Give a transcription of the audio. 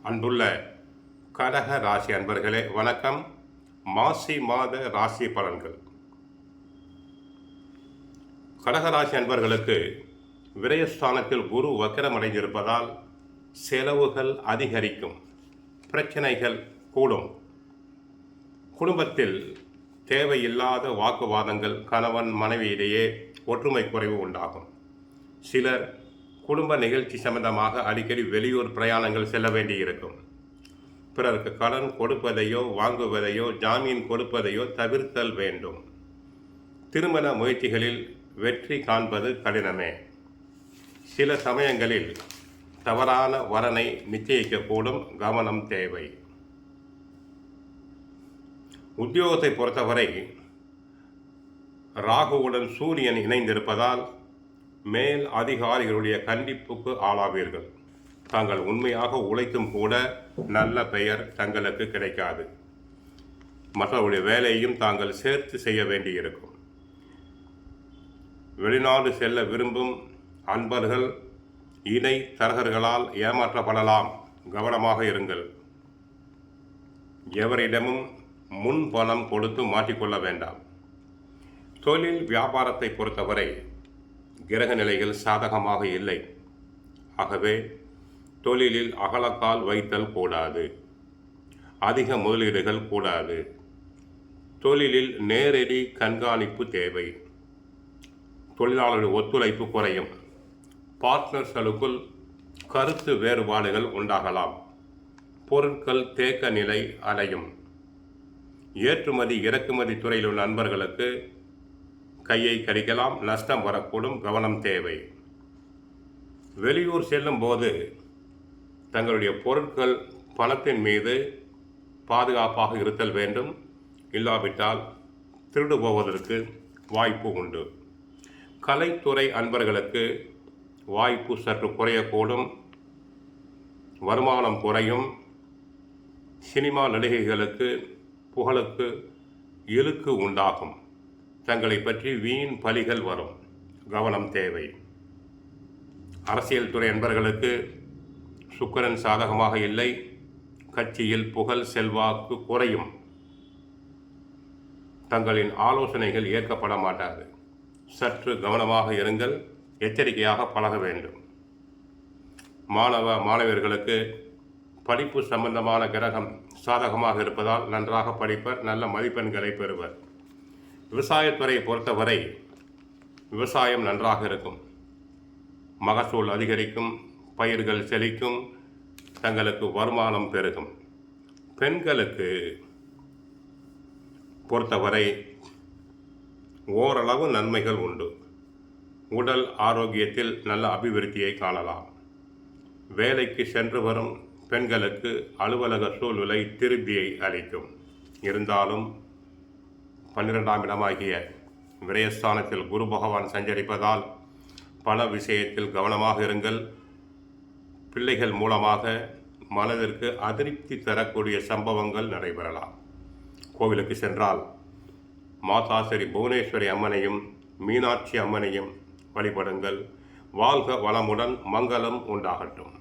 அன்புள்ள கடக ராசி அன்பர்களே வணக்கம். மாசி மாத ராசி பலன்கள். கடகராசி அன்பர்களுக்கு விரயஸ்தானத்தில் குரு வக்கரமடைந்திருப்பதால் செலவுகள் அதிகரிக்கும், பிரச்சனைகள் கூடும். குடும்பத்தில் தேவையில்லாத வாக்குவாதங்கள், கணவன் மனைவியிடையே ஒற்றுமை குறைவு உண்டாகும். சிலர் குடும்ப நிகழ்ச்சி சம்பந்தமாக அடிக்கடி வெளியூர் பிரயாணங்கள் செல்ல வேண்டியிருக்கும். பிறருக்கு கடன் கொடுப்பதையோ வாங்குவதையோ ஜாமீன் கொடுப்பதையோ தவிர்த்தல் வேண்டும். திருமண முயற்சிகளில் வெற்றி காண்பது கடினமே. சில சமயங்களில் தவறான வரனை நிச்சயிக்கக்கூடும், கவனம் தேவை. உத்தியோகத்தை பொறுத்தவரை ராகுவுடன் சூரியன் இணைந்திருப்பதால் மேல் அதிகாரிகளுடைய கண்டிப்புக்கு ஆளாவீர்கள். தாங்கள் உண்மையாக உழைத்தும் கூட நல்ல பெயர் தங்களுக்கு கிடைக்காது. மற்றவருடைய வேலையையும் தாங்கள் சேர்த்து செய்ய வேண்டியிருக்கும். வெளிநாடு செல்ல விரும்பும் அன்பர்கள் இணை தரகர்களால் ஏமாற்றப்படலாம், கவனமாக இருங்கள். எவரிடமும் முன் பணம் கொடுத்து மாற்றிக்கொள்ள வேண்டாம். தொழில் வியாபாரத்தை பொறுத்தவரை கிரக நிலைகள் சாதகமாக இல்லை. ஆகவே தொழிலில் அகலக்கால் வைத்தல் கூடாது, அதிக முதலீடுகள் கூடாது. தொழிலில் நேரடி கண்காணிப்பு தேவை. தொழிலாளர்கள் ஒத்துழைப்பு குறையும். பார்ட்னர்களுக்குள் கருத்து வேறுபாடுகள் உண்டாகலாம். பொருட்கள் தேக்க நிலை அடையும். ஏற்றுமதி இறக்குமதி துறையில் உள்ள நண்பர்களுக்கு கையை கடிக்கலாம், நஷ்டம் வரக்கூடும், கவனம் தேவை. வெளியூர் செல்லும் போது தங்களுடைய பொருட்கள் பணத்தின் மீது பாதுகாப்பாக இருத்தல் வேண்டும். இல்லாவிட்டால் திருடு போவதற்கு வாய்ப்பு உண்டு. கலைத்துறை அன்பர்களுக்கு வாய்ப்பு சற்று குறையக்கூடும், வருமானம் குறையும். சினிமா நடிகைகளுக்கு புகழுக்கு இழுக்கு உண்டாகும். தங்களை பற்றி வீண் பலிகள் வரும், கவனம் தேவை. அரசியல் துறை அன்பர்களுக்கு சுக்கிரன் சாதகமாக இல்லை. கட்சியில் புகழ் செல்வாக்கு குறையும். தங்களின் ஆலோசனைகள் ஏற்கப்பட மாட்டாது. சற்று கவனமாக இருங்கள், எச்சரிக்கையாக பழக வேண்டும். மாணவர்களுக்கு படிப்பு சம்பந்தமான கிரகம் சாதகமாக இருப்பதால் நன்றாக படிப்பர், நல்ல மதிப்பெண்களை பெறுவர். விவசாயத்துறையை பொறுத்தவரை விவசாயம் நன்றாக இருக்கும். மகசூல் அதிகரிக்கும், பயிர்கள் செழிக்கும், தங்களுக்கு வருமானம் பெருகும். பெண்களுக்கு பொறுத்தவரை ஓரளவு நன்மைகள் உண்டு. உடல் ஆரோக்கியத்தில் நல்ல அபிவிருத்தியை காணலாம். வேலைக்கு சென்று வரும் பெண்களுக்கு அலுவலக சூழ்நிலை திருப்தியை அளிக்கும். இருந்தாலும் 12ஆம் இடமாகிய விரயஸ்தானத்தில் குரு பகவான் சஞ்சரிப்பதால் பண விஷயத்தில் கவனமாக இருங்கள். பிள்ளைகள் மூலமாக மனதிற்கு அதிருப்தி தரக்கூடிய சம்பவங்கள் நடைபெறலாம். கோவிலுக்கு சென்றால் மாதா ஸ்ரீ புவனேஸ்வரி அம்மனையும் மீனாட்சி அம்மனையும் வழிபடுங்கள். வாழ்க வளமுடன், மங்களம் உண்டாகட்டும்.